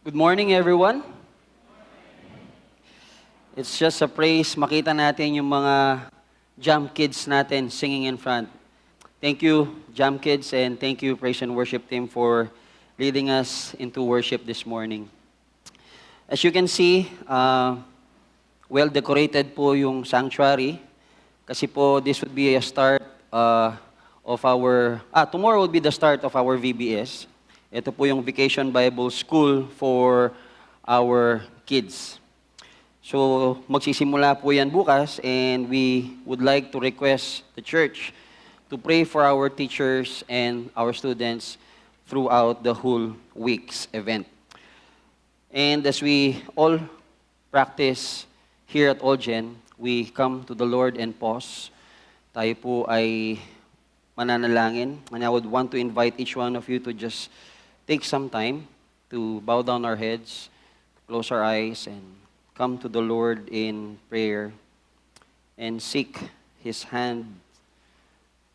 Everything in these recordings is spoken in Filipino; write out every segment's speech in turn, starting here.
Good morning, everyone. It's just a praise. Makita natin yung mga Jam Kids natin singing in front. Thank you, Jam Kids, and thank you, Praise and Worship Team, for leading us into worship this morning. As you can see, well-decorated po yung sanctuary. Kasi po, this would be a start of our... tomorrow would be the start of our VBS. Ito po yung Vacation Bible School for our kids. So, magsisimula po yan bukas, and we would like to request the church to pray for our teachers and our students throughout the whole week's event. And as we all practice here at Olgen, we come to the Lord and pause. Tayo po ay mananalangin. And I would want to invite each one of you to just take some time to bow down our heads, close our eyes, and come to the Lord in prayer and seek His hand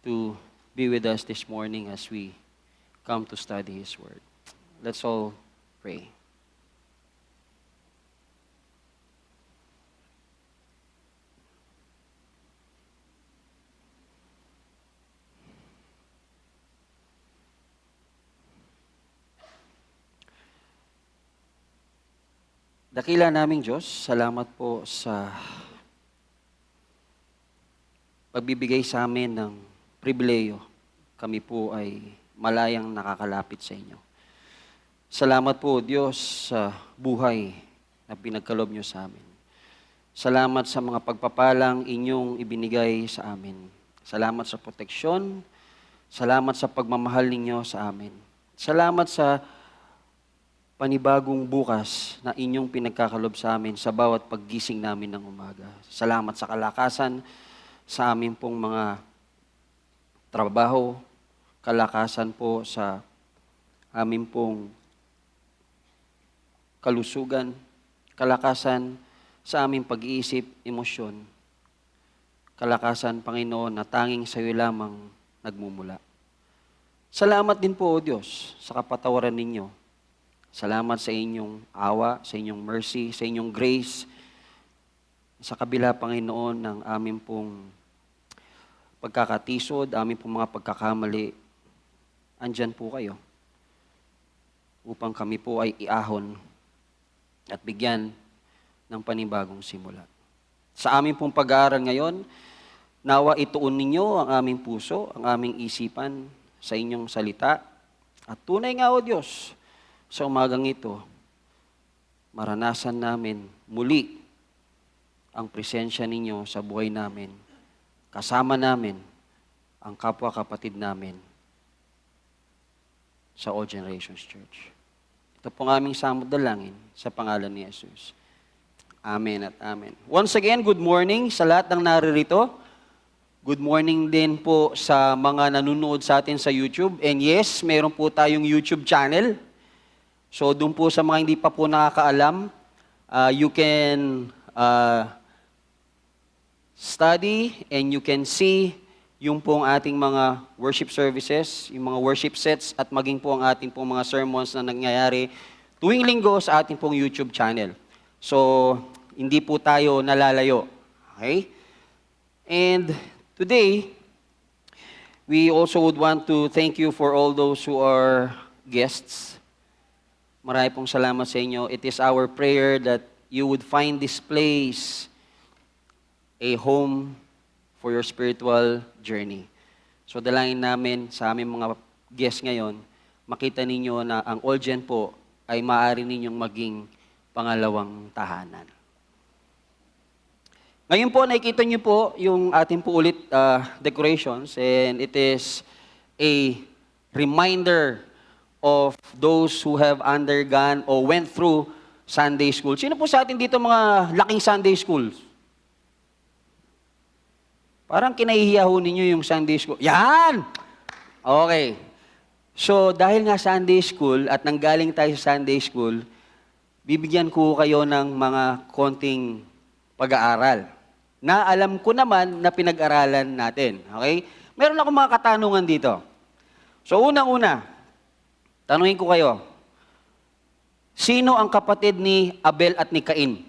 to be with us this morning as we come to study His Word. Let's all pray. Dakila naming Diyos, salamat po sa pagbibigay sa amin ng pribileyo. Kami po ay malayang nakakalapit sa inyo. Salamat po, Diyos, sa buhay na pinagkalob niyo sa amin. Salamat sa mga pagpapalang inyong ibinigay sa amin. Salamat sa proteksyon. Salamat sa pagmamahal ninyo sa amin. Salamat sa panibagong bukas na inyong pinagkakalob sa amin sa bawat paggising namin ng umaga. Salamat sa kalakasan sa amin pong mga trabaho, kalakasan po sa amin pong kalusugan, kalakasan sa aming pag-iisip, emosyon, kalakasan, Panginoon, na tanging sa iyo lamang nagmumula. Salamat din po, O Diyos, sa kapatawaran ninyo. Salamat sa inyong awa, sa inyong mercy, sa inyong grace. Sa kabila, Panginoon, ng aming pong pagkakatisod, aming pong mga pagkakamali, andyan po kayo upang kami po ay iahon at bigyan ng panibagong simula. Sa aming pong pag-aaral ngayon, nawa ituon ninyo ang aming puso, ang aming isipan sa inyong salita. At tunay nga, O Diyos, sa umagang ito, maranasan namin muli ang presensya ninyo sa buhay namin. Kasama namin ang kapwa-kapatid namin sa All Generations Church. Ito pong aming samod dalangin sa pangalan ni Jesus. Amen at amen. Once again, good morning sa lahat ng naririto. Good morning din po sa mga nanonood sa atin sa YouTube. And yes, meron po tayong YouTube channel. So, doon po sa mga hindi pa po nakakaalam, you can study and you can see yung pong ating mga worship services, yung mga worship sets, at maging po ang ating pong mga sermons na nangyayari tuwing linggo sa ating pong YouTube channel. So, hindi po tayo nalalayo. Okay? And today, we also would want to thank you for all those who are guests. Marami pong salamat sa inyo. It is our prayer that you would find this place a home for your spiritual journey. So dalangin namin sa aming mga guests ngayon, makita ninyo na ang Olgen po ay maaari ninyong maging pangalawang tahanan. Ngayon po, nakikita niyo po yung ating po ulit decorations, and it is a reminder of those who have undergone or went through Sunday school. Sino po sa atin dito mga laking Sunday schools? Parang kinahihiya ho ninyo yung Sunday school. Yan! Okay. So, dahil nga Sunday school at nanggaling tayo sa Sunday school, bibigyan ko kayo ng mga konting pag-aaral na alam ko naman na pinag-aralan natin. Okay? Meron akong mga katanungan dito. So, unang-una, tanungin ko kayo, Sino ang kapatid ni Abel at ni Cain?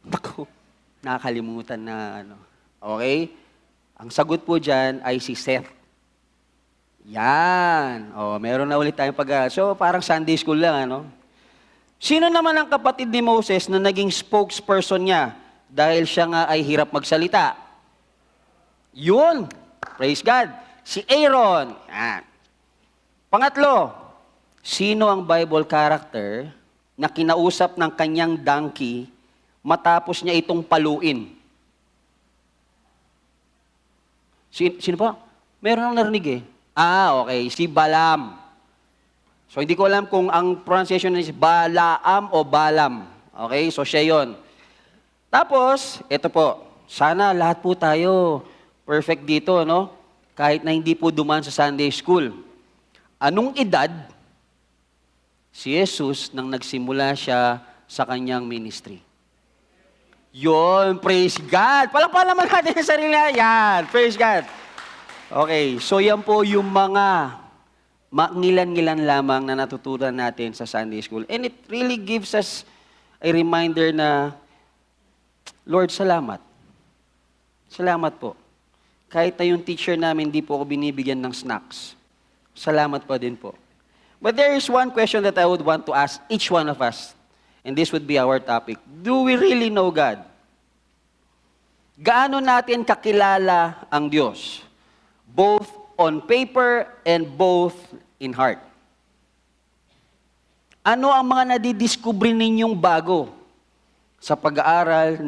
Naku, nakakalimutan na ano. Okay? Ang sagot po dyan ay si Seth. Yan. O, meron na ulit tayong So, parang Sunday school lang, ano? Sino naman ang kapatid ni Moses na naging spokesperson niya dahil siya nga ay hirap magsalita? Yun. Praise God. Si Aaron. Yan. Pangatlo, sino ang Bible character na kinausap ng kanyang donkey matapos niya itong paluin? Sino pa? Meron nang narinig eh. Okay. Si Balaam. So, hindi ko alam kung ang pronunciation is Balaam o Balam. Okay? So, siya yun. Tapos, ito po. Sana lahat po tayo perfect dito, no? Kahit na hindi po duman sa Sunday school. Anong edad si Jesus nang nagsimula siya sa kanyang ministry? Yon, praise God. Palakpakan naman natin yung sarili na. Yan, praise God. Okay, so yan po yung mga mangilan-ngilan lamang na natutunan natin sa Sunday school. And it really gives us a reminder na, Lord, salamat. Salamat po. Kahit na yung teacher namin, hindi po ako binibigyan ng snacks. Salamat pa din po. But there is one question that I would want to ask each one of us. And this would be our topic. Do we really know God? Gaano natin kakilala ang Diyos? Both on paper and both in heart. Ano ang mga nadidiskubre ninyong bago sa pag-aaral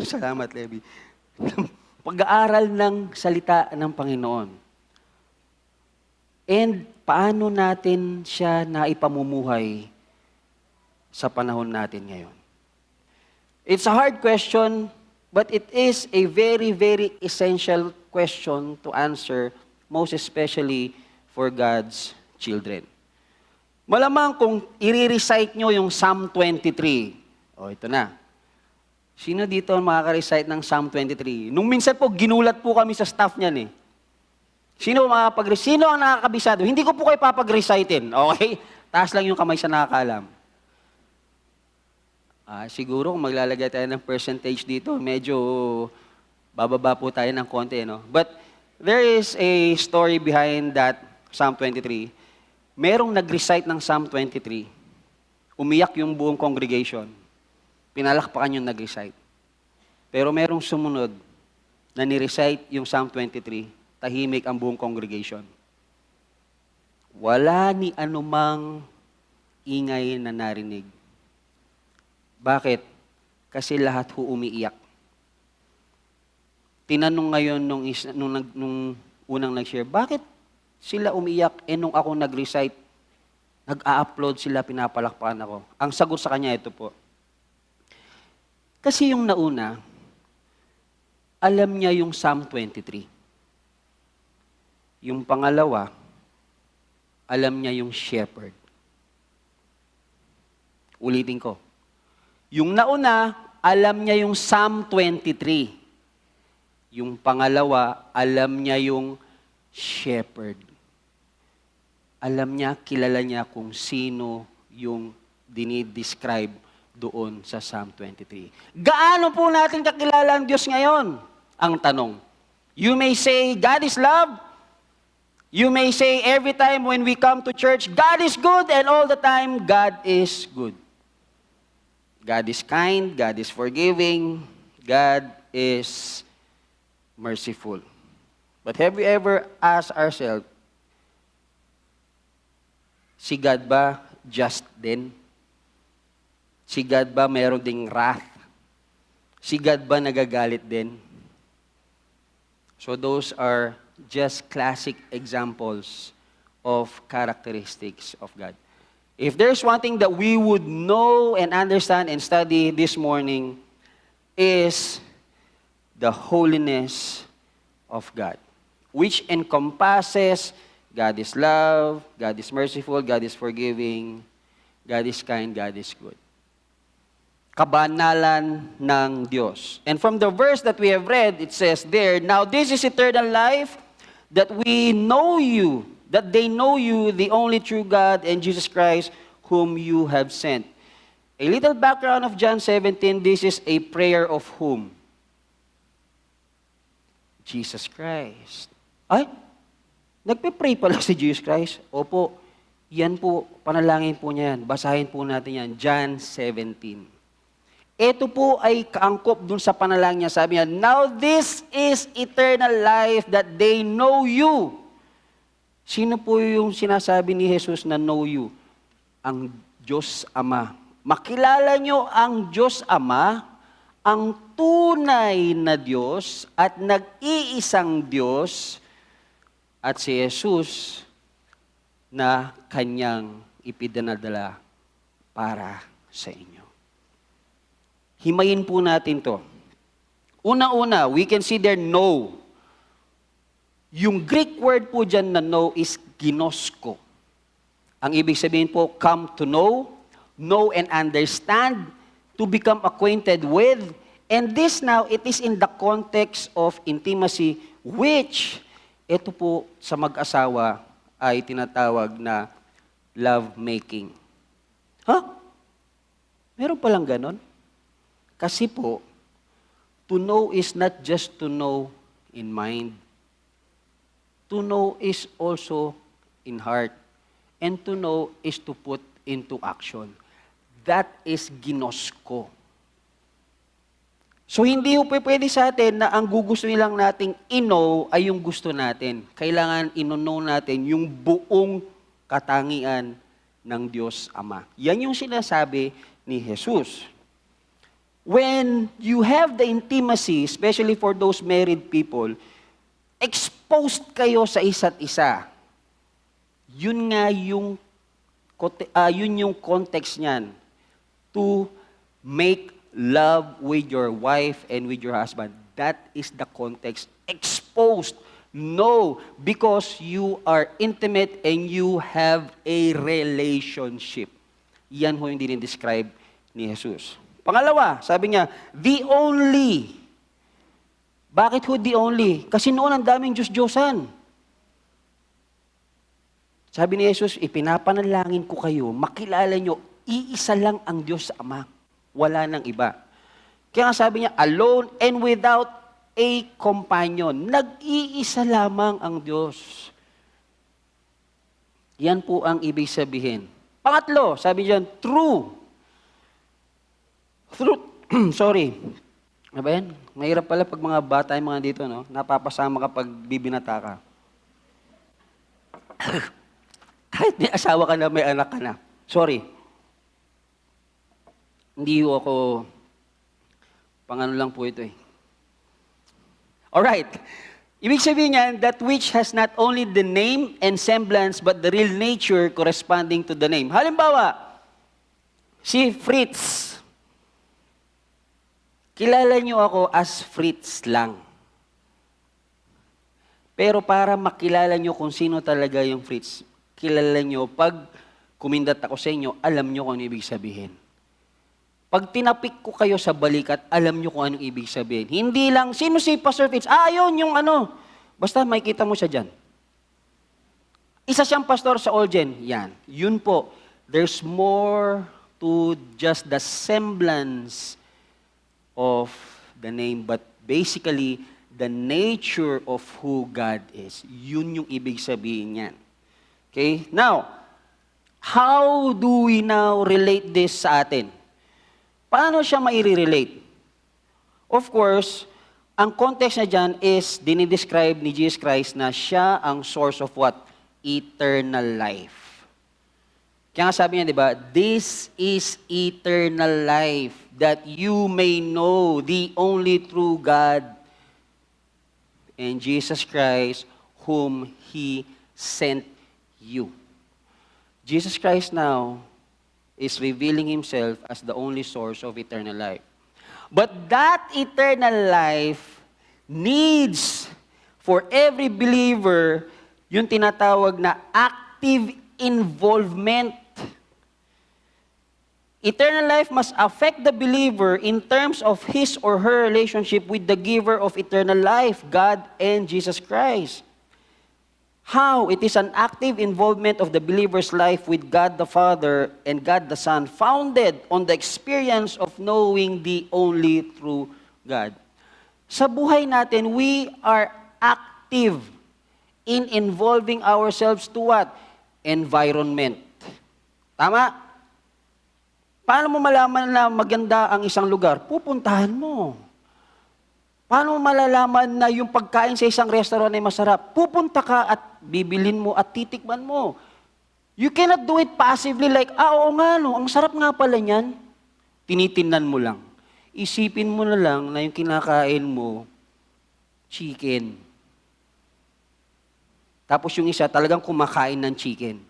salamat, Levi. Pag-aaral ng salita ng Panginoon. And paano natin siya naipamumuhay sa panahon natin ngayon? It's a hard question, but it is a very, very essential question to answer, most especially for God's children. Malamang kung i-recite nyo yung Psalm 23, ito na. Sino dito ang makaka-recite ng Psalm 23? Nung minsan po, ginulat po kami sa staff niyan eh. Sino ang nakakabisado? Hindi ko po kayo papag-recitein, okay? Taas lang yung kamay sa nakakaalam. Siguro kung maglalagay tayo ng percentage dito, medyo bababa po tayo ng konti, no? But there is a story behind that Psalm 23. Merong nag-recite ng Psalm 23. Umiyak yung buong congregation. Pinalakpakan yung nag-recite. Pero merong sumunod na ni-recite yung Psalm 23. Tahimik ang buong congregation. Wala ni anumang ingay na narinig. Bakit? Kasi lahat ho umiiyak. Tinanong ngayon nung unang nag-share, bakit sila umiiyak? Nung ako nag-recite, nag-a-upload sila, pinapalakpakan ako. Ang sagot sa kanya, ito po. Kasi yung nauna, alam niya yung Psalm 23. Yung pangalawa, alam niya yung shepherd. Ulitin ko. Yung nauna, alam niya yung Psalm 23. Yung pangalawa, alam niya yung shepherd. Alam niya, kilala niya kung sino yung dinidescribe doon sa Psalm 23. Gaano po natin kakilala ang Diyos ngayon? Ang tanong. You may say, God is love. You may say every time when we come to church, God is good, and all the time, God is good. God is kind, God is forgiving, God is merciful. But have we ever asked ourselves, si God ba just din? Si God ba mayroon ding wrath? Si God ba nagagalit din? So those are just classic examples of characteristics of God. If there's one thing that we would know and understand and study this morning is the holiness of God, which encompasses God is love, God is merciful, God is forgiving, God is kind, God is good. Kabanalan ng Diyos. And from the verse that we have read, it says there, now this is eternal life, that we know you, that they know you, the only true God, and Jesus Christ, whom you have sent. A little background of John 17, this is a prayer of whom? Jesus Christ. Ay, nagpe-pray pala si Jesus Christ? Opo, yan po, panalangin po niya yan. Basahin po natin yan, John 17. Ito po ay kaangkop dun sa panalangin niya. Sabi niya, now this is eternal life that they know you. Sino po yung sinasabi ni Jesus na know you? Ang Diyos Ama. Makilala nyo ang Diyos Ama, ang tunay na Diyos at nag-iisang Diyos at si Jesus na kanyang ipinadala para sa inyo. Himayin po natin to. Una-una, we can see there know. Yung Greek word po dyan na know is ginosko. Ang ibig sabihin po, come to know and understand, to become acquainted with, and this now, it is in the context of intimacy, which, ito po sa mag-asawa ay tinatawag na love-making. Meron palang ganon? Kasi po, to know is not just to know in mind. To know is also in heart. And to know is to put into action. That is ginosko. So hindi po pwede sa atin na ang gugustuhin lang nating i-know ay yung gusto natin. Kailangan i-know natin yung buong katangian ng Diyos Ama. Yan yung sinasabi ni Jesus. When you have the intimacy, especially for those married people, exposed kayo sa isa't isa. Yun nga yung context niyan. To make love with your wife and with your husband. That is the context. Exposed. No, because you are intimate and you have a relationship. Yan ho yung dinidescribe ni Jesus. Pangalawa, sabi niya, the only. Bakit ho the only? Kasi noon ang daming Diyos-Diyosan. Sabi ni Jesus, ipinapanalangin ko kayo, makilala nyo, iisa lang ang Diyos sa Ama. Wala nang iba. Kaya nga sabi niya, alone and without a companion. Nag-iisa lamang ang Diyos. Yan po ang ibig sabihin. Pangatlo, sabi niya, true. Sorry. Ano ba yan? Mahirap pala pag mga bata yung mga dito, no? Napapasama kapag bibinata ka. Kahit may asawa ka na, may anak ka na. Sorry. Hindi ako, pangano lang po ito eh. Alright. Ibig sabihin niyan, that which has not only the name and semblance, but the real nature corresponding to the name. Halimbawa, si Fritz. Kilala niyo ako as Fritz lang. Pero para makilala niyo kung sino talaga yung Fritz, kilala niyo, pag kumindat ako sa inyo, alam niyo kung ano ibig sabihin. Pag tinapik ko kayo sa balikat, alam nyo kung anong ibig sabihin. Hindi lang, sino si Pastor Fitz? Yun, yung ano. Basta makikita mo siya dyan. Isa siyang pastor sa Olgen. Yan. Yun po. There's more to just the semblance of the name, but basically, the nature of who God is. Yun yung ibig sabihin niyan. Okay? Now, how do we now relate this sa atin? Paano siya mai-relate? Of course, ang context na dyan is dinidescribe ni Jesus Christ na siya ang source of what? Eternal life. Kaya nga sabi niya, di ba? This is eternal life, that you may know the only true God and Jesus Christ whom He sent you. Jesus Christ now is revealing Himself as the only source of eternal life. But that eternal life needs for every believer yung tinatawag na active involvement. Eternal life must affect the believer in terms of his or her relationship with the giver of eternal life, God and Jesus Christ. how it is an active involvement of the believer's life with God the Father and God the Son, founded on the experience of knowing the only true God. Sa buhay natin, we are active in involving ourselves to what? Environment. Tama? Paano mo malaman na maganda ang isang lugar? Pupuntahan mo. Paano mo malalaman na yung pagkain sa isang restaurant ay masarap? Pupunta ka at bibilin mo at titikman mo. You cannot do it passively like, oo nga no, ang sarap nga pala niyan. Tinitingnan mo lang. Isipin mo na lang na yung kinakain mo, chicken. Tapos yung isa talagang kumakain ng chicken.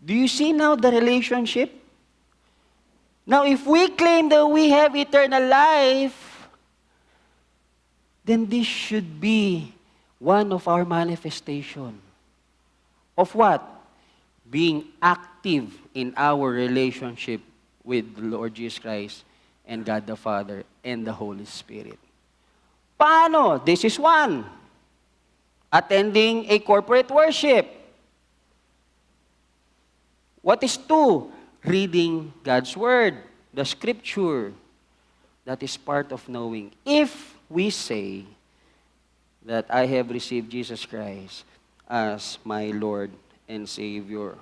Do you see now the relationship? Now, if we claim that we have eternal life, then this should be one of our manifestation. Of what? Being active in our relationship with the Lord Jesus Christ and God the Father and the Holy Spirit. Paano? This is one. Attending a corporate worship. What is two? Reading God's Word, the Scripture. That is part of knowing. If we say that I have received Jesus Christ as my Lord and Savior,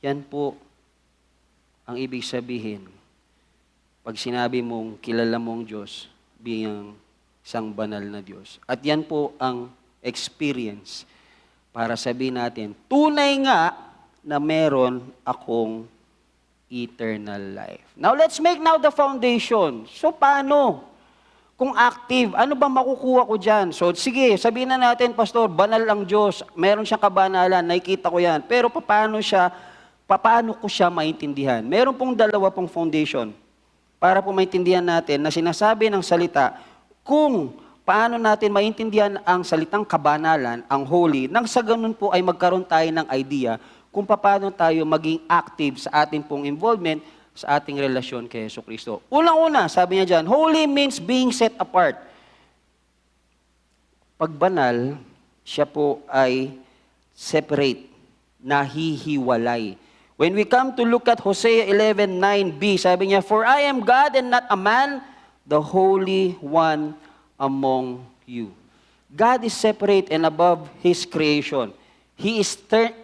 yan po ang ibig sabihin pag sinabi mong kilala mong Diyos bilang isang banal na Diyos. At yan po ang experience para sabihin natin, tunay nga na meron akong eternal life. Now, let's make now the foundation. So, paano? Kung active, ano ba makukuha ko dyan? So, sige, sabihin na natin, Pastor, banal ang Diyos. Meron siyang kabanalan, nakikita ko yan. Pero paano ko siya maintindihan? Meron pong dalawa pong foundation para po maintindihan natin na sinasabi ng salita kung paano natin maintindihan ang salitang kabanalan, ang holy, nang sa ganun po ay magkaroon tayo ng idea kung paano tayo maging active sa ating pong involvement sa ating relasyon kay Jesucristo. Unang-una, sabi niya dyan, holy means being set apart. Pag banal, siya po ay separate, nahihiwalay. When we come to look at Hosea 11:9b, sabi niya, for I am God and not a man, the Holy One among you. God is separate and above His creation. He is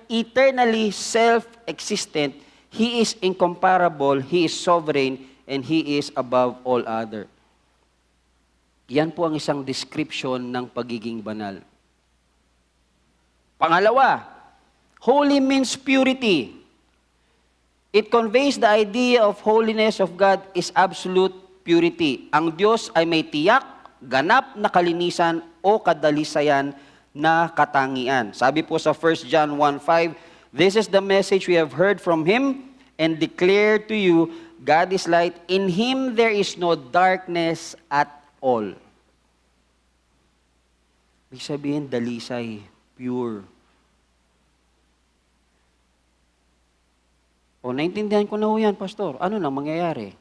eternally self-existent. He is incomparable. He is sovereign. And He is above all other. Yan po ang isang description ng pagiging banal. Pangalawa, holy means purity. It conveys the idea of holiness of God is absolute purity. Ang Diyos ay may tiyak, ganap na kalinisan o kadalisayan na katangian. Sabi po sa 1 John 1:5, this is the message we have heard from Him and declare to you, God is light, in Him there is no darkness at all. Ibig sabihin, dalisay, pure. O, naintindihan ko na ho yan, Pastor. Ano nang mangyayari?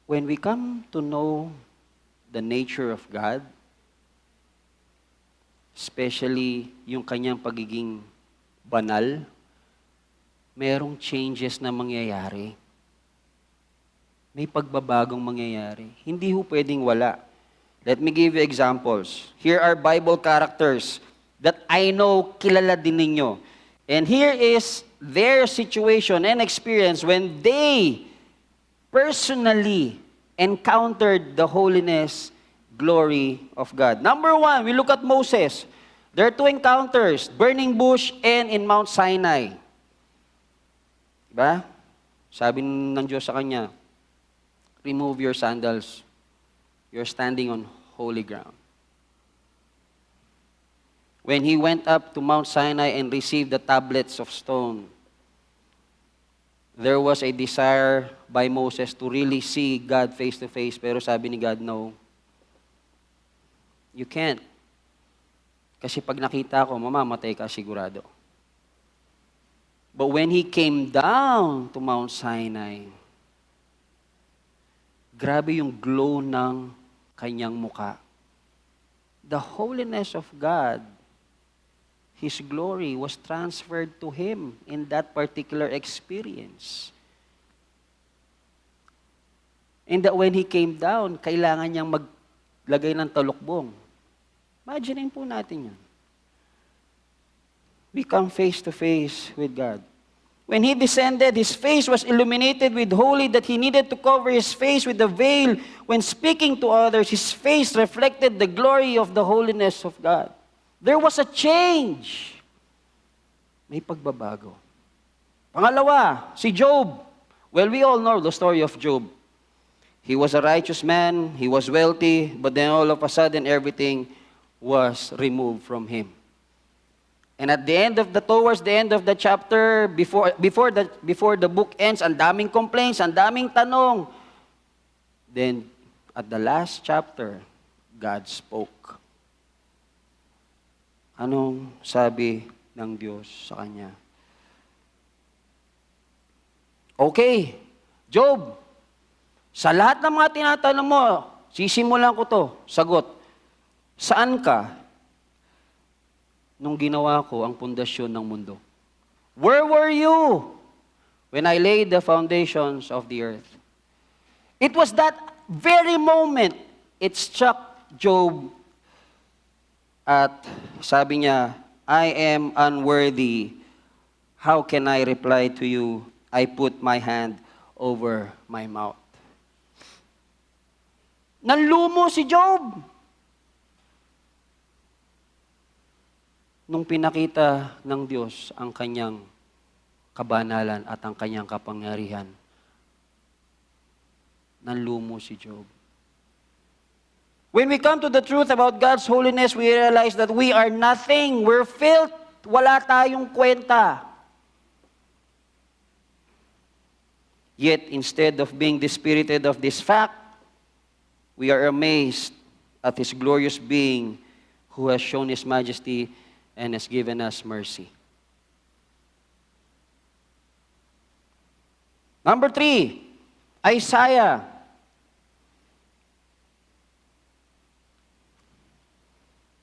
When we come to know the nature of God, especially yung kanyang pagiging banal, merong changes na mangyayari. May pagbabagong mangyayari. Hindi ho pwedeng wala. Let me give you examples. Here are Bible characters that I know kilala din ninyo. And here is their situation and experience when they personally encountered the holiness, glory of God. Number one, we look at Moses. There are two encounters, burning bush and in Mount Sinai. Diba? Sabi ng Diyos sa kanya, remove your sandals. You're standing on holy ground. When he went up to Mount Sinai and received the tablets of stone, there was a desire by Moses to really see God face to face, pero sabi ni God, no. You can't. Kasi pag nakita ko, mamamatay ka sigurado. But when he came down to Mount Sinai, grabe yung glow ng kanyang muka. the holiness of God, His glory was transferred to Him in that particular experience. And that when He came down, kailangan niyang maglagay ng talukbong. Imagine po natin yan. We come face to face with God. When He descended, His face was illuminated with holy that He needed to cover His face with a veil. When speaking to others, His face reflected the glory of the holiness of God. There was a change. May pagbabago. Pangalawa, si Job. Well, we all know the story of Job. He was a righteous man, he was wealthy, but then all of a sudden everything was removed from him. And at towards the end of the chapter, before the book ends, ang daming complaints, ang daming tanong. Then, at the last chapter, God spoke. Anong sabi ng Diyos sa kanya? Okay, Job, sa lahat ng mga tinatanong mo, sisimulan ko to, sagot. Saan ka nung ginawa ko ang pundasyon ng mundo? Where were you when I laid the foundations of the earth? It was that very moment it struck Job at sabi niya, I am unworthy. How can I reply to you? I put my hand over my mouth. Nanlumo si Job. Nung pinakita ng Diyos ang kanyang kabanalan at ang kanyang kapangyarihan, nanlumo si Job. When we come to the truth about God's holiness, we realize that we are nothing. We're filth. Wala tayong kwenta. Yet, instead of being dispirited of this fact, we are amazed at His glorious being who has shown His majesty and has given us mercy. Number 3, Isaiah.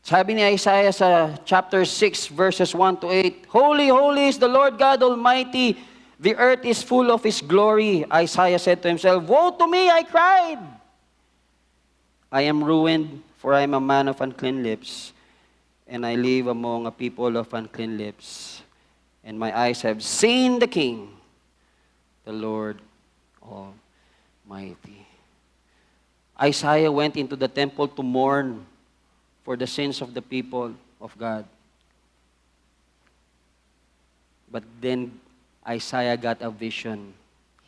Sabi ni Isaiah sa chapter 6, verses 1 to 8, Holy, holy is the Lord God Almighty. The earth is full of His glory. Isaiah said to himself, Woe to me, I cried. I am ruined, for I am a man of unclean lips, and I live among a people of unclean lips. And my eyes have seen the King, the Lord Almighty. Isaiah went into the temple to mourn for the sins of the people of God. But then Isaiah got a vision.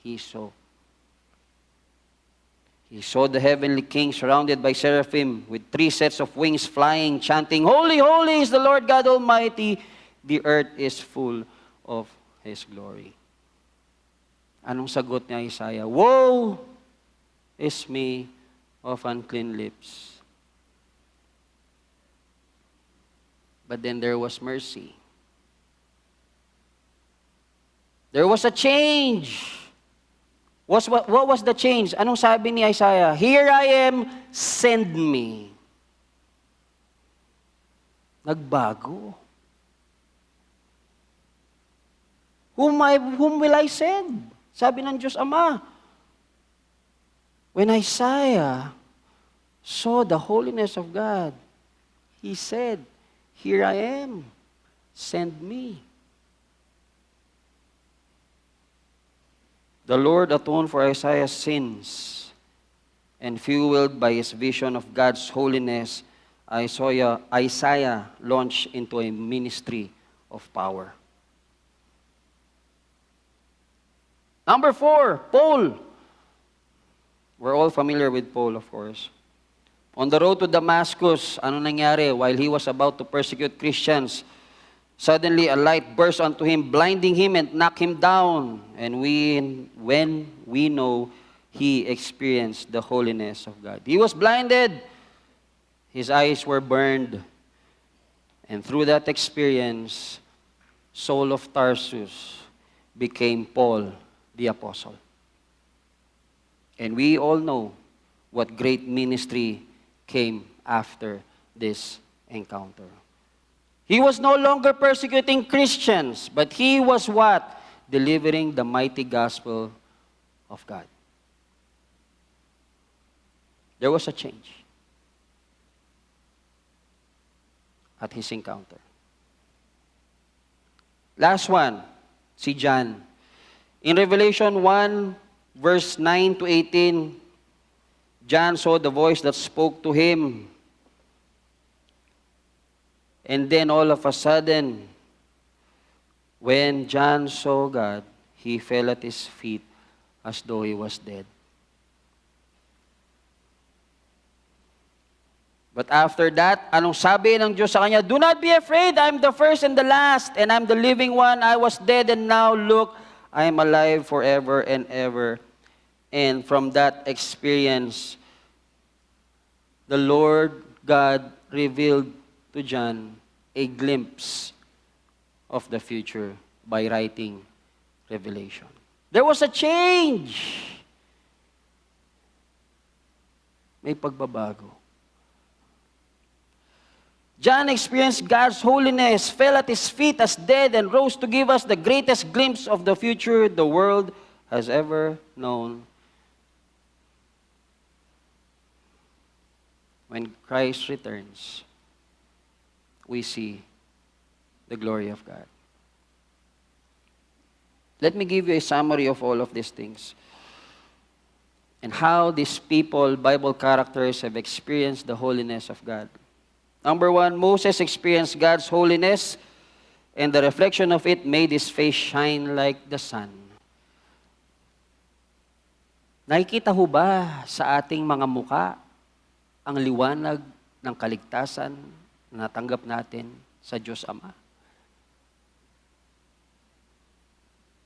He saw the heavenly King surrounded by seraphim with 3 sets of wings flying, chanting, Holy, holy is the Lord God Almighty. The earth is full of His glory. Anong sagot ni Isaiah? Woe is me of unclean lips. But then there was mercy. There was a change. What was the change? Anong sabi ni Isaiah? Here I am, send me. Nagbago. Whom will I send? Sabi ng Diyos Ama. When Isaiah saw the holiness of God, he said, Here I am, send me. The Lord atoned for Isaiah's sins, and fueled by his vision of God's holiness, Isaiah launched into a ministry of power. Number 4, Paul. We're all familiar with Paul, of course. On the road to Damascus, ano nangyari? While he was about to persecute Christians, suddenly a light burst onto him, blinding him and knocked him down. And when we know he experienced the holiness of God. He was blinded. His eyes were burned. And through that experience, Saul of Tarsus became Paul the Apostle. And we all know what great ministry came after this encounter. He was no longer persecuting Christians, but he was what? Delivering the mighty gospel of God. There was a change at his encounter. Last one, si John. In Revelation 1, verse 9 to 18, John saw the voice that spoke to him. And then all of a sudden, when John saw God, he fell at his feet as though he was dead. But after that, anong sabi ng Diyos sa kanya? Do not be afraid, I am the first and the last, and I am the living one. I was dead, and now look, I am alive forever and ever. And from that experience, the Lord God revealed to John a glimpse of the future by writing Revelation. There was a change. May pagbabago. John experienced God's holiness, fell at his feet as dead, and rose to give us the greatest glimpse of the future the world has ever known. When Christ returns, we see the glory of God. Let me give you a summary of all of these things and how these people, Bible characters, have experienced the holiness of God. Number one, Moses experienced God's holiness, and the reflection of it made his face shine like the sun. Nakikita ho ba sa ating mga muka ang liwanag ng kaligtasan na natanggap natin sa Diyos Ama?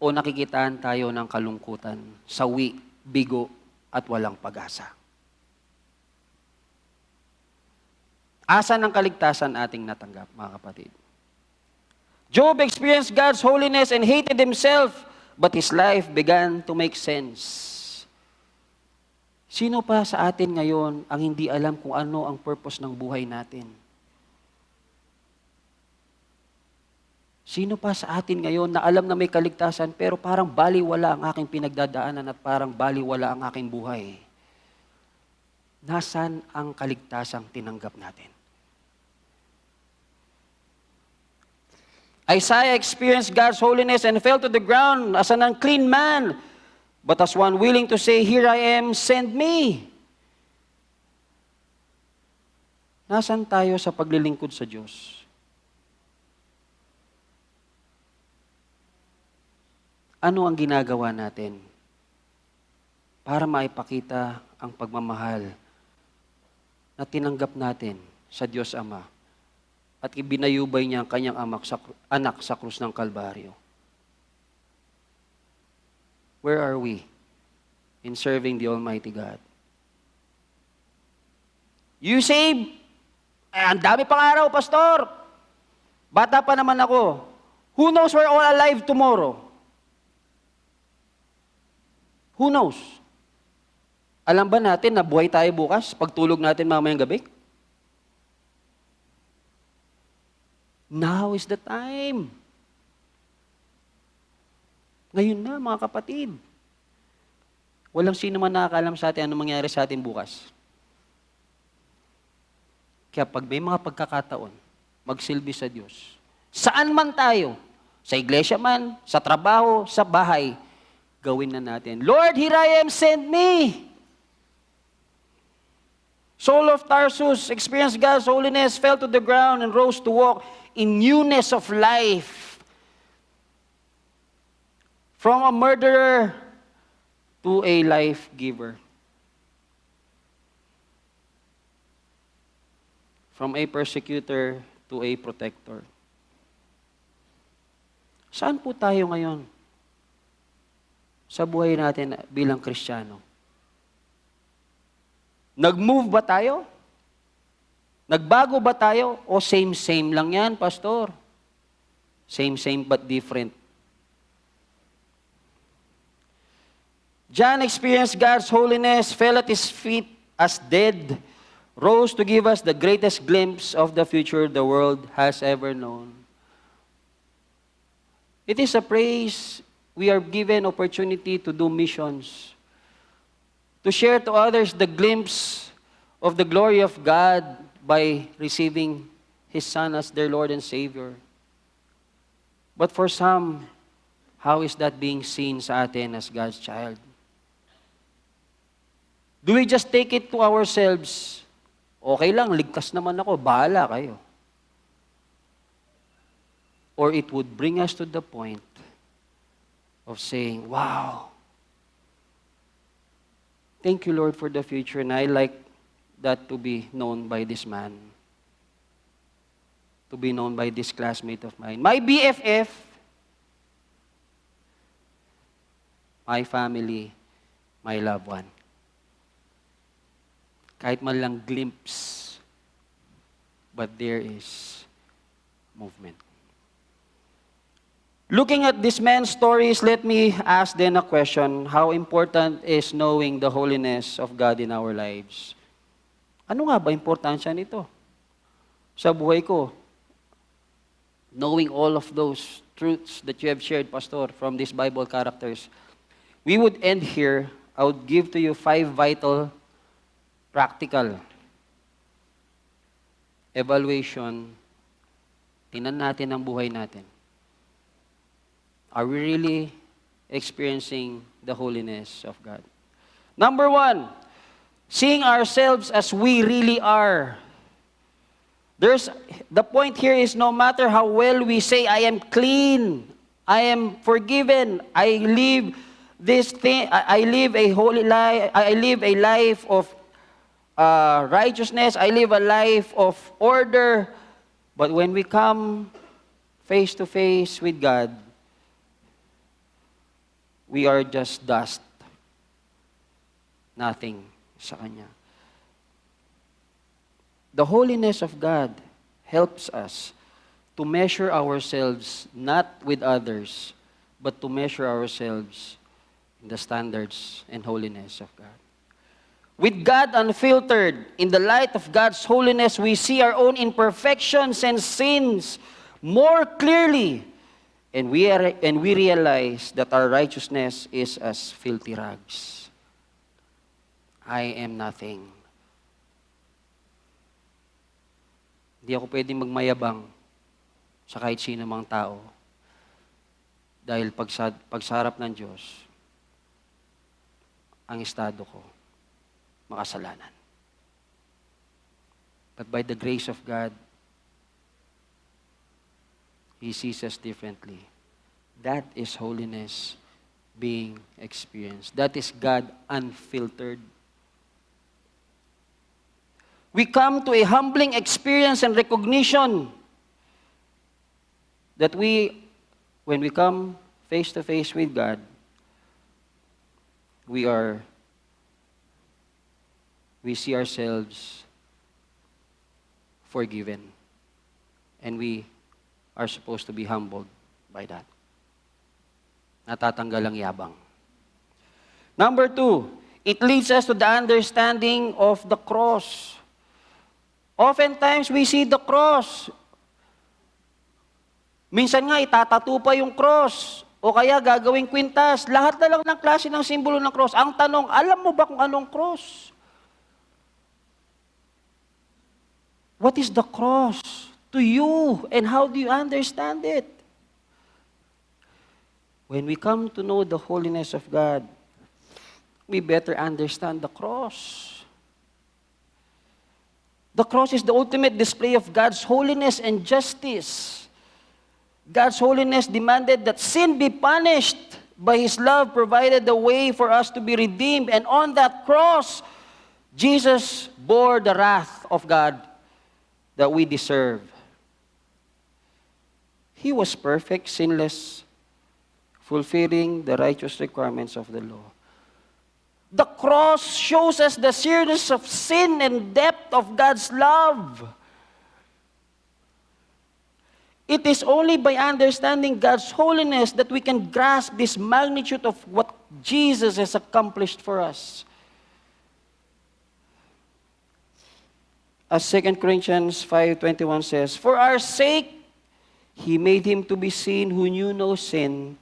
O nakikitaan tayo ng kalungkutan, sawi, bigo, at walang pag-asa? Asan ang kaligtasan ating natanggap, mga kapatid? Job experienced God's holiness and hated himself, but his life began to make sense. Sino pa sa atin ngayon ang hindi alam kung ano ang purpose ng buhay natin? Sino pa sa atin ngayon na alam na may kaligtasan pero parang baliwala ang aking pinagdadaanan at parang baliwala ang aking buhay? Nasaan ang kaligtasang tinanggap natin? Isaiah experienced God's holiness and fell to the ground as an unclean man, but as one willing to say, "Here I am, send me." Nasaan tayo sa paglilingkod sa Diyos? Ano ang ginagawa natin para maipakita ang pagmamahal na tinanggap natin sa Diyos Ama at ibinayubay niya ang kanyang anak sa krus ng Kalbaryo? Where are we in serving the Almighty God? You say, ang dami pang araw, Pastor. Bata pa naman ako. Who knows we're all alive tomorrow? Who knows? Alam ba natin na buhay tayo bukas, pagtulog natin mamayang gabi? Now is the time. Ngayon na, mga kapatid. Walang sino man nakakaalam sa atin ano mangyari sa atin bukas. Kaya pag may mga pagkakataon, magsilbi sa Diyos. Saan man tayo, sa iglesia man, sa trabaho, sa bahay, gawin na natin. Lord, here I am, send me. Saul of Tarsus experienced God's holiness, fell to the ground, and rose to walk in newness of life. From a murderer to a life giver. From a persecutor to a protector. Saan po tayo ngayon sa buhay natin bilang Kristiyano? Nag-move ba tayo? Nagbago ba tayo? O same-same lang yan, Pastor? Same-same but different. John experienced God's holiness, fell at his feet as dead, rose to give us the greatest glimpse of the future the world has ever known. It is a praise we are given opportunity to do missions, to share to others the glimpse of the glory of God by receiving His Son as their Lord and Savior. But for some, how is that being seen sa atin as God's child? Do we just take it to ourselves? Okay lang, ligtas naman ako, bahala kayo. Or it would bring us to the point of saying, wow, thank you, Lord, for the future, and I like that to be known by this man, to be known by this classmate of mine. My BFF, my family, my loved one. Kahit man lang glimpse, but there is movement. Looking at this man's stories, let me ask then a question. How important is knowing the holiness of God in our lives? Ano nga ba importansya nito sa buhay ko? Knowing all of those truths that you have shared, Pastor, from these Bible characters. We would end here. I would give to you 5 vital, practical evaluation. Tingnan natin ang buhay natin. Are we really experiencing the holiness of God? Number 1, seeing ourselves as we really are. The point here is no matter how well we say, I am clean, I am forgiven, I live I live a holy life, I live a life of righteousness, I live a life of order. But when we come face to face with God, we are just dust. Nothing sa Kanya. The holiness of God helps us to measure ourselves not with others, but to measure ourselves in the standards and holiness of God. With God unfiltered, in the light of God's holiness, we see our own imperfections and sins more clearly. And we realize that our righteousness is as filthy rags. I am nothing. Hindi ako pwedeng magmayabang sa kahit sino mang tao. Dahil pagsarap ng Diyos, ang estado ko, makasalanan. But by the grace of God, He sees us differently. That is holiness being experienced. That is God unfiltered. We come to a humbling experience and recognition that when we come face to face with God, we see ourselves forgiven. And we are supposed to be humbled by that. Natatanggal ang yabang. Number 2, it leads us to the understanding of the cross. Oftentimes, we see the cross. Minsan nga, itatatu pa yung cross. O kaya gagawing kwintas. Lahat na lang ng klase ng simbolo ng cross. Ang tanong, alam mo ba kung anong cross? What is the cross to you, and how do you understand it? When we come to know the holiness of God, we better understand the cross. The cross is the ultimate display of God's holiness and justice. God's holiness demanded that sin be punished, but His love provided the way for us to be redeemed. And on that cross, Jesus bore the wrath of God that we deserve. He was perfect, sinless, fulfilling the righteous requirements of the law. The cross shows us the seriousness of sin and depth of God's love. It is only by understanding God's holiness that we can grasp this magnitude of what Jesus has accomplished for us. as 2 Corinthians 5:21 says, "For our sake, He made Him to be sin who knew no sin,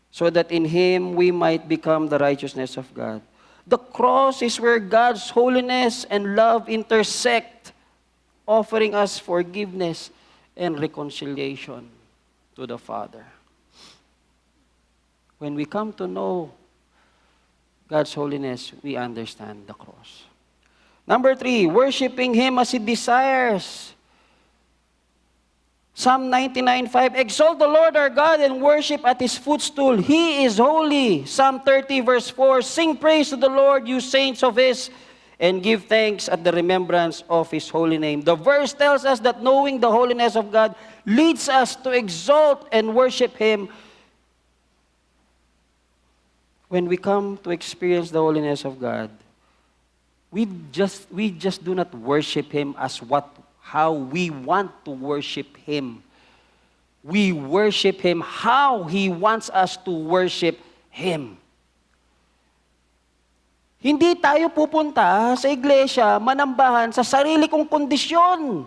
so that in Him we might become the righteousness of God." The cross is where God's holiness and love intersect, offering us forgiveness and reconciliation to the Father. When we come to know God's holiness, we understand the cross. Number 3, worshiping Him as He desires. Psalm 99:5, "Exalt the Lord our God and worship at His footstool. He is holy." Psalm 30 verse 4, "Sing praise to the Lord, you saints of His, and give thanks at the remembrance of His holy name." The verse tells us that knowing the holiness of God leads us to exalt and worship Him. When we come to experience the holiness of God, we just do not worship Him as how we want to worship Him. We worship Him how He wants us to worship Him. Hindi tayo pupunta sa iglesia, manambahan sa sarili kong kondisyon.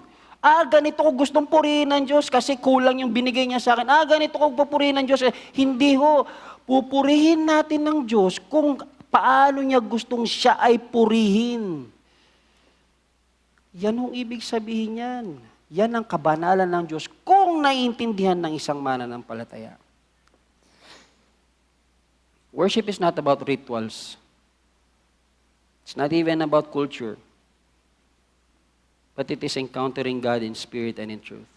Ganito ko gustong purihin ng Diyos kasi kulang yung binigay niya sa akin. Ganito ko pupurihin ng Diyos. Hindi ho. Pupurihin natin ng Diyos kung paano niya gustong siya ay purihin. Yan ang ibig sabihin yan. Yan ang kabanalan ng Diyos kung naiintindihan ng isang mananampalataya. Worship is not about rituals. It's not even about culture. But it is encountering God in spirit and in truth.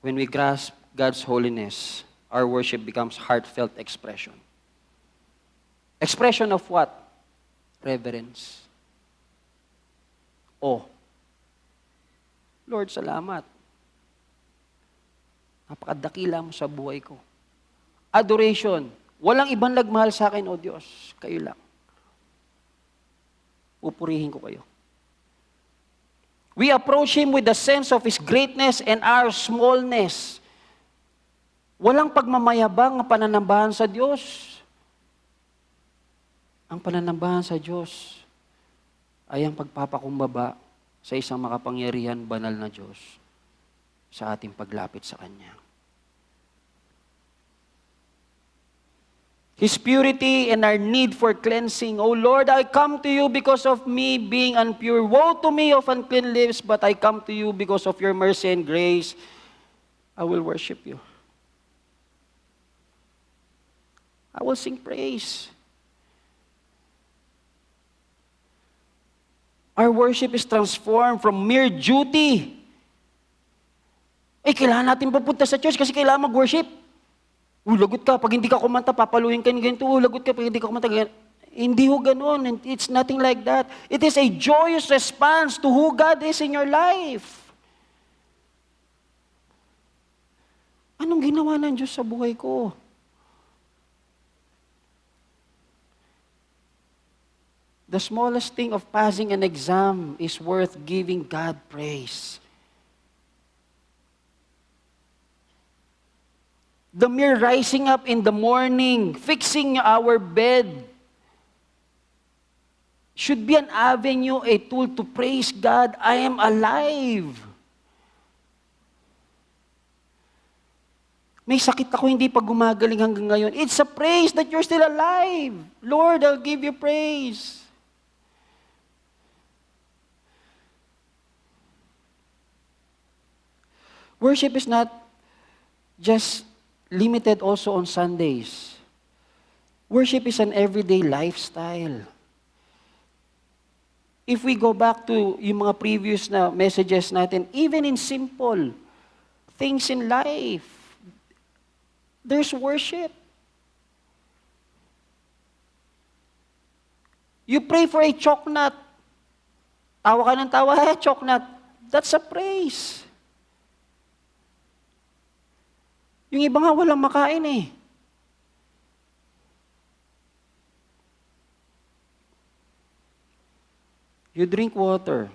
When we grasp God's holiness, our worship becomes heartfelt expression. Expression of what? Reverence. Lord, salamat. Napakadakila mo sa buhay ko. Adoration. Walang ibang nagmahal sa akin, O Diyos. Kayo lang. Pupurihin ko kayo. We approach Him with the sense of His greatness and our smallness. Walang pagmamayabang ang pananambahan sa Diyos. Ang pananambahan sa Diyos ay ang pagpapakumbaba sa isang makapangyarihan, banal na Diyos sa ating paglapit sa Kanya. His purity and our need for cleansing. O Lord, I come to you because of me being impure. Woe to me of unclean lips, but I come to you because of your mercy and grace. I will worship you. I will sing praise. Our worship is transformed from mere duty. Kailangan natin papunta sa church kasi kailangan mag-worship. Lagot ka, pag hindi ka kumanta, papaluin ka ni ganito. Lagot ka, pag hindi ka kumanta, ganito. Hindi ho ganun. It's nothing like that. It is a joyous response to who God is in your life. Anong ginawa ng Diyos sa buhay ko? The smallest thing of passing an exam is worth giving God praise. The mere rising up in the morning, fixing our bed, should be an avenue, a tool to praise God. I am alive. May sakit ako, hindi pa gumagaling hanggang ngayon. It's a praise that you're still alive. Lord, I'll give you praise. Worship is not just limited also on Sundays. Worship is an everyday lifestyle. If we go back to yung mga previous na messages natin, even in simple things in life, there's worship. You pray for a choknut. Tawa ka ng tawa, choknut. That's a praise. Yung iba nga walang makain eh. You drink water.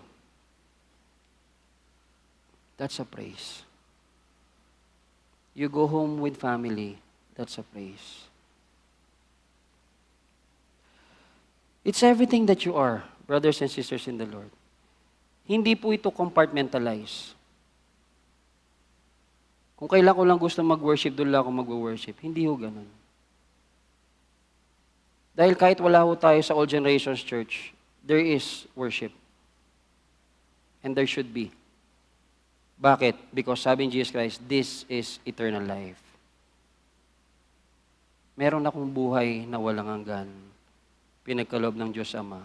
That's a praise. You go home with family. That's a praise. It's everything that you are. brothers and sisters in the Lord, hindi po ito compartmentalize. Kung kailan ko lang gusto mag-worship, doon lang ako mag-worship. Hindi ho ganun. Dahil kahit wala ho tayo sa All Generations Church, there is worship. And there should be. Bakit? Because sabi ni Jesus Christ, this is eternal life. Meron akong buhay na walang hanggan, pinagkaloob ng Diyos Ama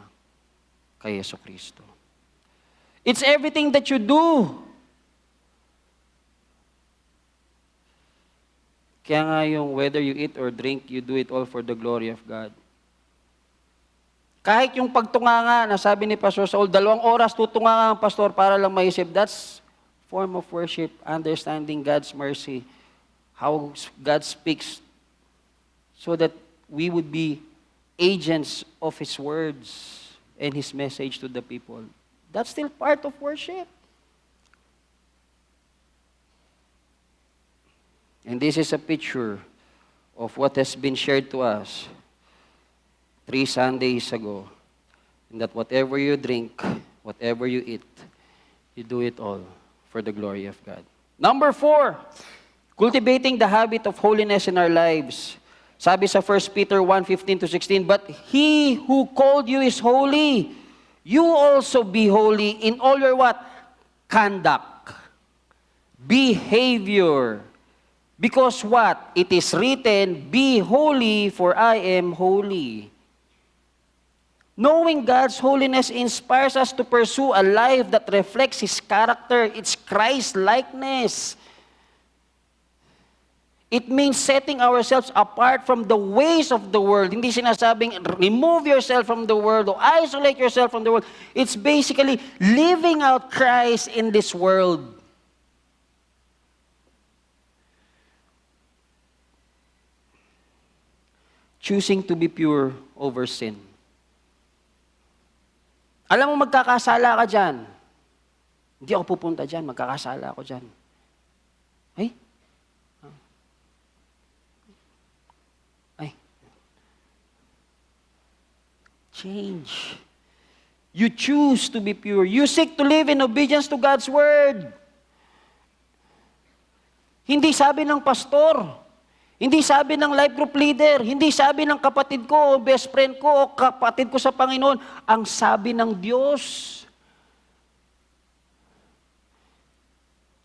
kay Yesu Kristo. It's everything that you do. Kaya nga yung whether you eat or drink, you do it all for the glory of God. Kahit yung pagtunganga na sabi ni Pastor Saul, 2 oras tutunganga ang pastor para lang maisip, that's form of worship, understanding God's mercy, how God speaks, so that we would be agents of His words and His message to the people. That's still part of worship. And this is a picture of what has been shared to us 3 Sundays ago. And that whatever you drink, whatever you eat, you do it all for the glory of God. Number 4, cultivating the habit of holiness in our lives. Sabi sa 1 Peter 1:15-16, but He who called you is holy. You also be holy in all your what? Conduct. Behavior. Because what? It is written, be holy for I am holy. Knowing God's holiness inspires us to pursue a life that reflects His character. It's Christ-likeness. It means setting ourselves apart from the ways of the world. Hindi sinasabing remove yourself from the world or isolate yourself from the world. It's basically living out Christ in this world. Choosing to be pure over sin. Alam mo, magkakasala ka dyan. Hindi ako pupunta dyan, magkakasala ako dyan. Ay? Ay. Change. You choose to be pure. You seek to live in obedience to God's word. Hindi sabi ng pastor, hindi sabi ng life group leader, hindi sabi ng kapatid ko o best friend ko o kapatid ko sa Panginoon, ang sabi ng Diyos.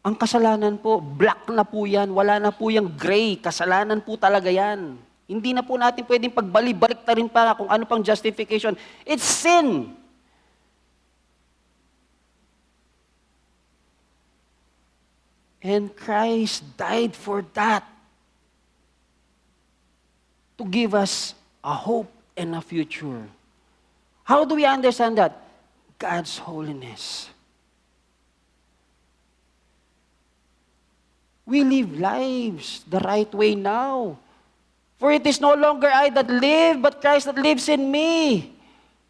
Ang kasalanan po, black na po yan, wala na po yung gray, kasalanan po talaga yan. Hindi na po natin pwedeng pagbalik ta rin pa kung ano pang justification. It's sin. And Christ died for that. To give us a hope and a future. How do we understand that? God's holiness. We live lives the right way now. For it is no longer I that live, but Christ that lives in me.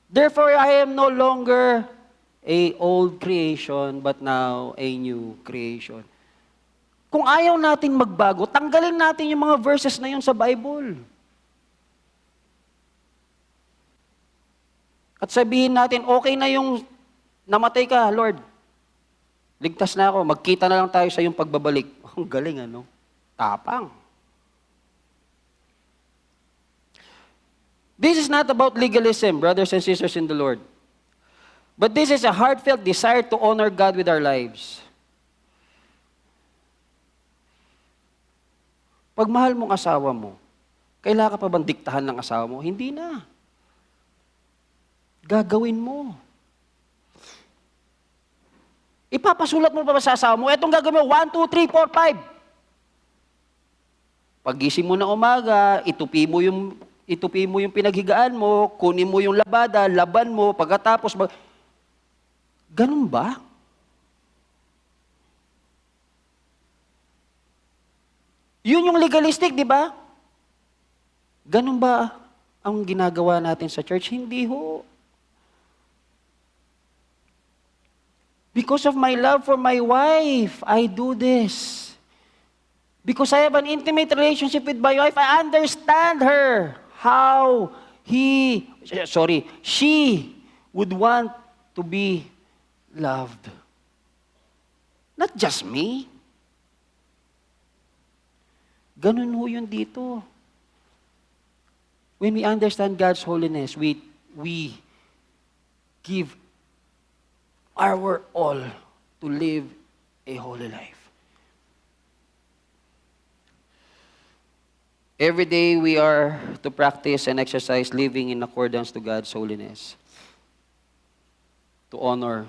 Therefore, I am no longer a old creation, but now a new creation. Kung ayaw natin magbago, tanggalin natin yung mga verses na yun sa Bible. At sabihin natin, okay na yung namatay ka, Lord. Ligtas na ako, magkita na lang tayo sa iyong pagbabalik. Ang galing, ano? Tapang. This is not about legalism, brothers and sisters in the Lord. But this is a heartfelt desire to honor God with our lives. Pag mahal mong asawa mo, kailangan ka pa bang diktahan ng asawa mo? Hindi na. Gagawin mo. Ipapasulat mo pa ba sa asawa mo? Etong gagawin mo, 1, 2, 3, 4, 5. Paggising mo ng umaga, itupi mo yung pinaghigaan mo, kunin mo yung labada, laban mo, pagkatapos, ganun ba? Yun yung legalistic, di ba? Ganun ba ang ginagawa natin sa church? Hindi ho. Because of my love for my wife, I do this. Because I have an intimate relationship with my wife, I understand her. She would want to be loved. Not just me. Ganun ho yun dito. When we understand God's holiness, we give our all to live a holy life. Every day we are to practice and exercise living in accordance to God's holiness, to honor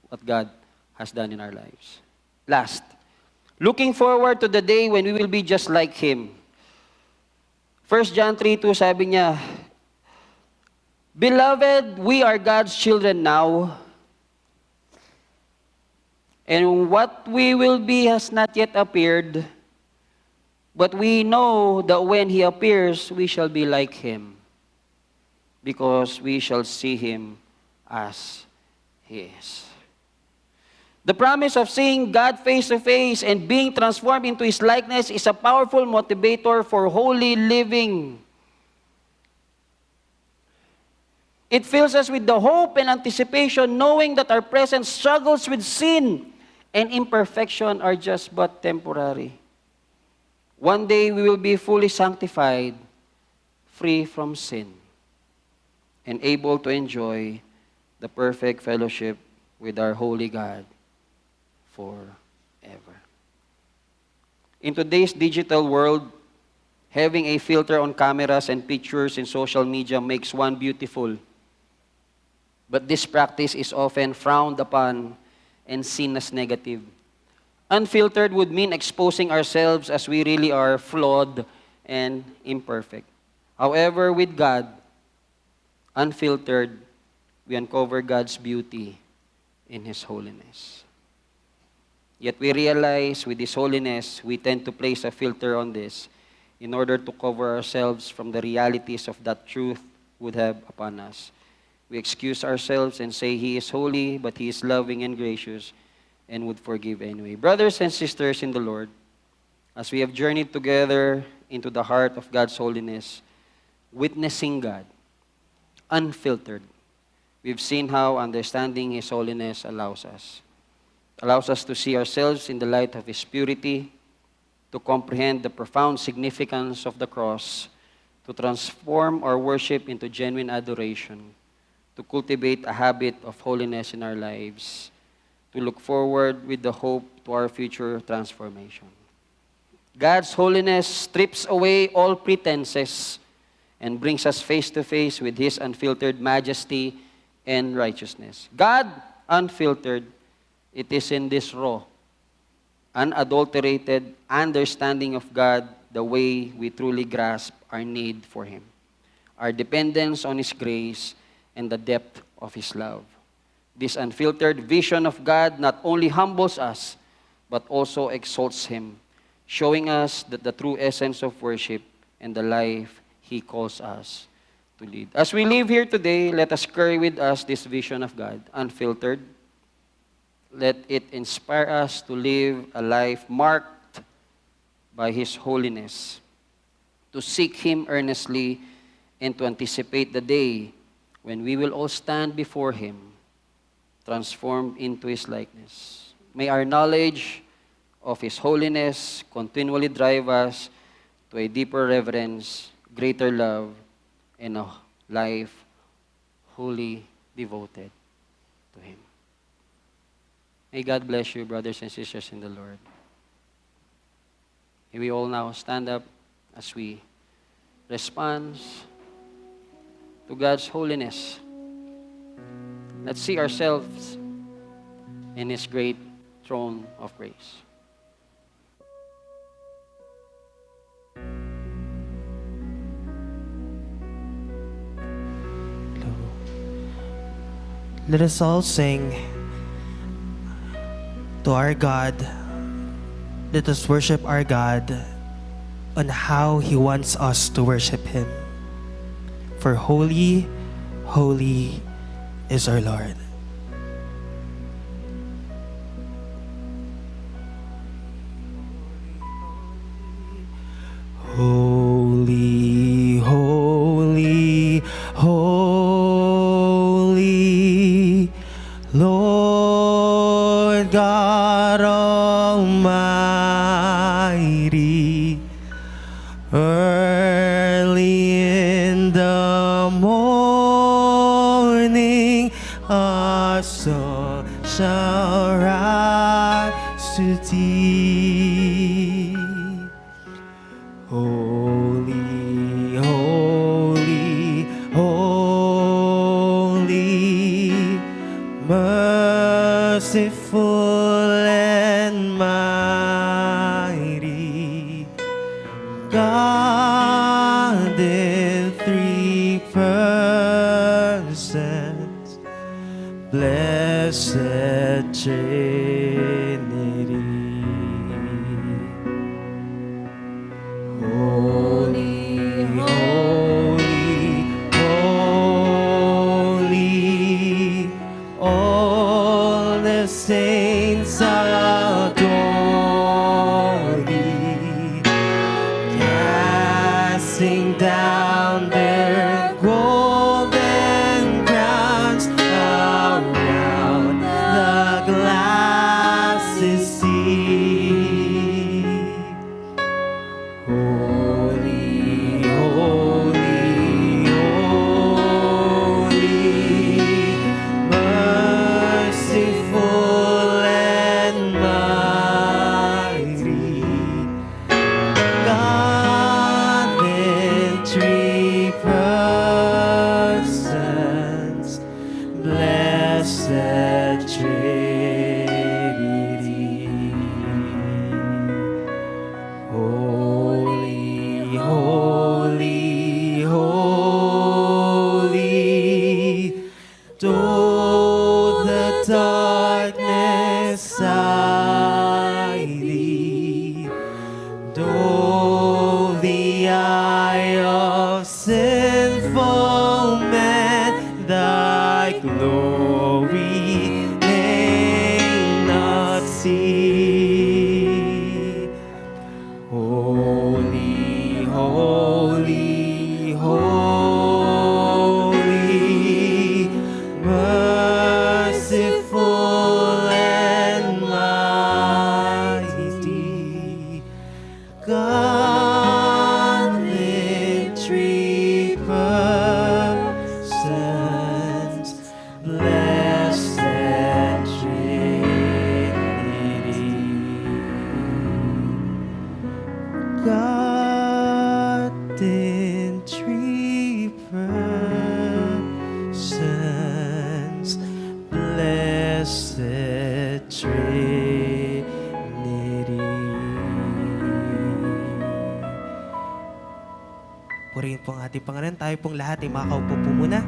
what God has done in our lives. Last, looking forward to the day when we will be just like Him. 1 John 3:2 sabi niya, Beloved, we are God's children now, and what we will be has not yet appeared, but we know that when He appears, we shall be like Him, because we shall see Him as He is. The promise of seeing God face to face and being transformed into His likeness is a powerful motivator for holy living. It fills us with the hope and anticipation, knowing that our present struggles with sin and imperfection are just but temporary. One day we will be fully sanctified, free from sin, and able to enjoy the perfect fellowship with our holy God forever. In today's digital world, having a filter on cameras and pictures in social media makes one beautiful. But this practice is often frowned upon and seen as negative. Unfiltered would mean exposing ourselves as we really are, flawed and imperfect. However, with God, unfiltered, we uncover God's beauty in His holiness. Yet we realize with His holiness, we tend to place a filter on this in order to cover ourselves from the realities of that truth would have upon us. We excuse ourselves and say He is holy, but He is loving and gracious and would forgive anyway. Brothers and sisters in the Lord, as we have journeyed together into the heart of God's holiness, witnessing God, unfiltered, we've seen how understanding His holiness allows us to see ourselves in the light of His purity, to comprehend the profound significance of the cross, to transform our worship into genuine adoration, to cultivate a habit of holiness in our lives, to look forward with the hope to our future transformation. God's holiness strips away all pretenses and brings us face to face with His unfiltered majesty and righteousness. God, unfiltered, it is in this raw, unadulterated understanding of God the way we truly grasp our need for Him, our dependence on His grace, and the depth of His love. This unfiltered vision of God not only humbles us, but also exalts Him, showing us that the true essence of worship and the life He calls us to lead. As we live here today, let us carry with us this vision of God, unfiltered. Let it inspire us to live a life marked by His holiness, to seek Him earnestly, and to anticipate the day when we will all stand before Him, transformed into His likeness. May our knowledge of His holiness continually drive us to a deeper reverence, greater love, and a life wholly devoted to Him. May God bless you, brothers and sisters in the Lord. May we all now stand up as we respond to God's holiness. Let's see ourselves in His great throne of grace. Let us all sing to our God. Let us worship our God on how He wants us to worship Him. For holy, holy is our Lord. Holy, holy, holy mighty. Early in the morning, our soul shall rise to thee. Holy, holy, holy, merciful and mighty, God in three persons, blessed Trinity. Holy, holy, holy, all the saints adore thee, casting down their golden crowns around the glassy sea. Holy, holy, holy, merciful and mighty, God in three persons, blessed Trinity. Holy, holy, holy, though the darkness hide thee, though the eye of sinful man thy glory may not see. Holy, holy, holy, merciful and mighty, God in three persons, blessed Trinity. God in three persons, blessed Trinity. Purihin po ang ating Panginoon. Tayo pong lahat ay makaupo po muna.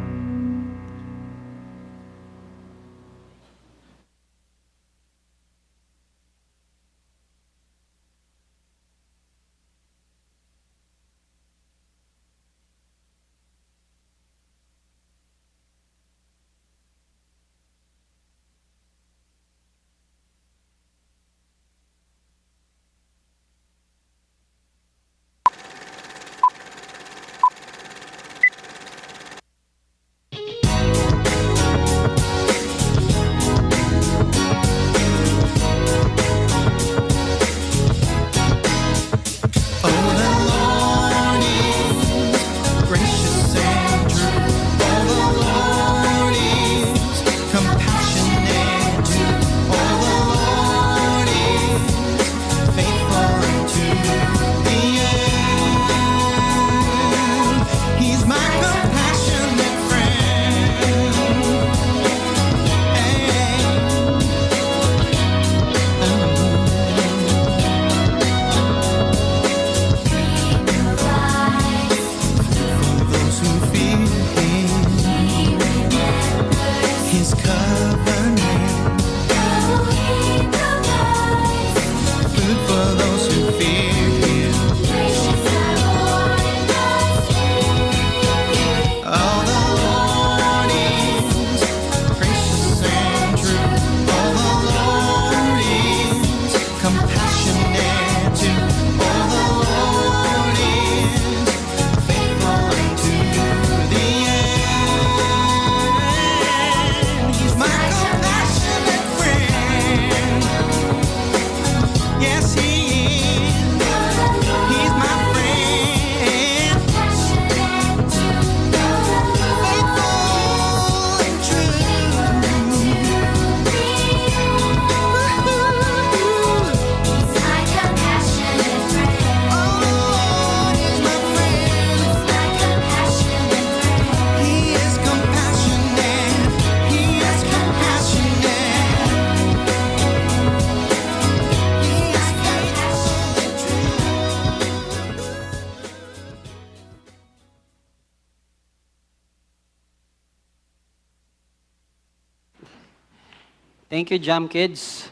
Thank you, Jam Kids.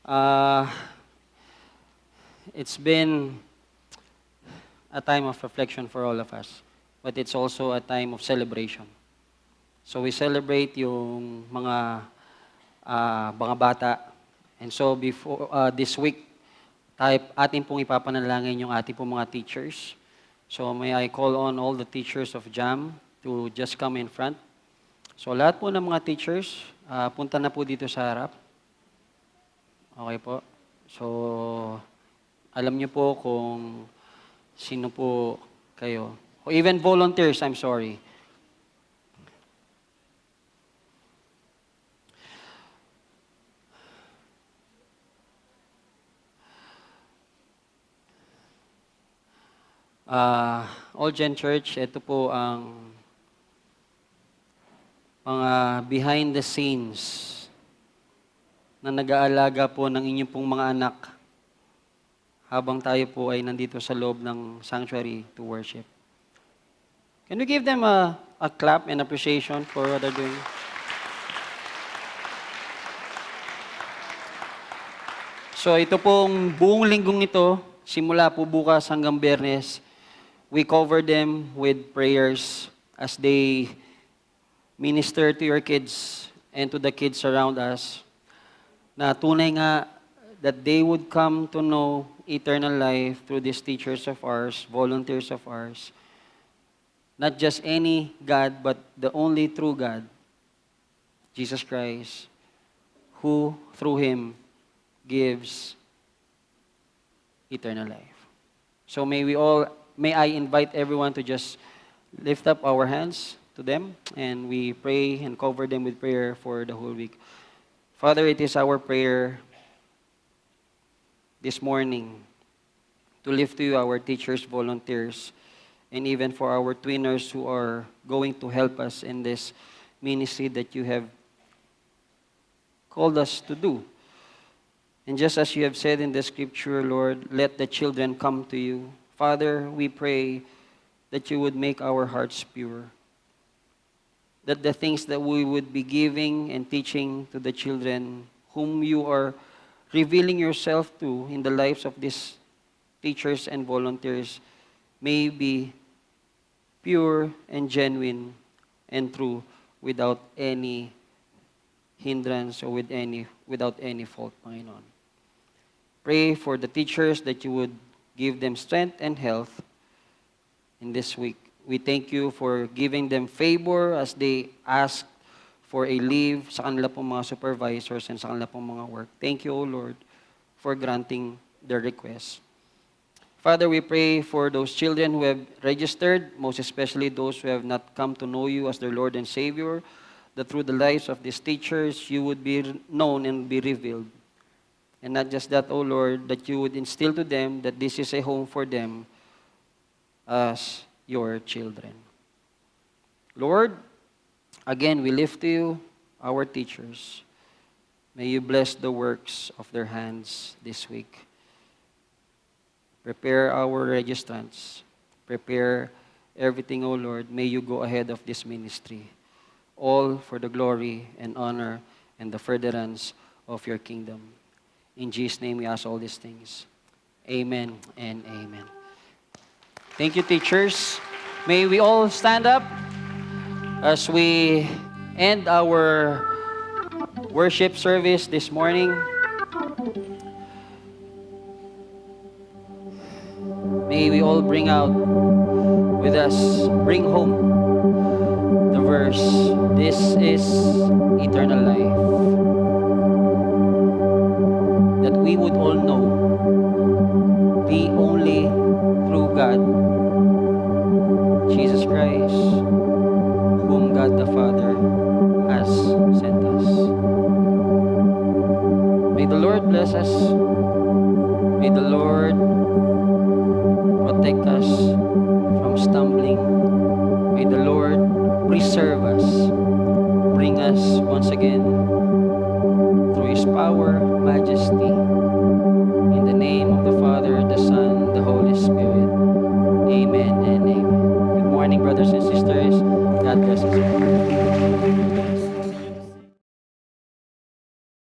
Uh, it's been a time of reflection for all of us, but it's also a time of celebration. So we celebrate yung mga bata. And so before this week, atin pong ipapanalangin yung ating pong mga teachers. So may I call on all the teachers of JAM to just come in front. So lahat po ng mga teachers, punta na po dito sa harap. Okay po. So alam niyo po kung sino po kayo. O even volunteers, I'm sorry. All Gen Church, ito po ang mga behind the scenes na nag-aalaga po ng inyong pong mga anak habang tayo po ay nandito sa loob ng sanctuary to worship. Can we give them a clap and appreciation for what they're doing? So ito pong buong linggong ito, simula po bukas hanggang Biyernes, we cover them with prayers as they minister to your kids and to the kids around us, na tunay nga that they would come to know eternal life through these teachers of ours, volunteers of ours. Not just any God, but the only true God, Jesus Christ, who through Him gives eternal life. So may I invite everyone to just lift up our hands to them, and we pray and cover them with prayer for the whole week. Father, it is our prayer this morning to lift to you our teachers, volunteers, and even for our twinners who are going to help us in this ministry that you have called us to do. And just as you have said in the scripture, Lord, let the children come to you. Father, we pray that you would make our hearts pure, that the things that we would be giving and teaching to the children whom you are revealing yourself to in the lives of these teachers and volunteers may be pure and genuine and true without any hindrance or without any fault, Panginoon. Pray for the teachers that you would give them strength and health in this week. We thank you for giving them favor as they ask for a leave sa kanila pong mga supervisors and sa kanila pong mga work. Thank you, O Lord, for granting their requests. Father, we pray for those children who have registered, most especially those who have not come to know you as their Lord and Savior, that through the lives of these teachers, you would be known and be revealed. And not just that, O Lord, that you would instill to them that this is a home for them as your children. Lord, again, we lift to you our teachers. May you bless the works of their hands this week. Prepare our registrants. Prepare everything, O Lord. May you go ahead of this ministry. All for the glory and honor and the furtherance of your kingdom. In Jesus' name we ask all these things. Amen and amen. Thank you, teachers. May we all stand up as we end our worship service this morning. May we all bring out with us, bring home the verse, this is eternal life. That we would all know the only true God, Jesus Christ, whom God the Father has sent us. May the Lord bless us. May the Lord protect us from stumbling. May the Lord preserve us, bring us once again through His power, majesty. In the name of the Father, the Son, the Holy Spirit. Amen and amen. Good morning, brothers and sisters. God bless us.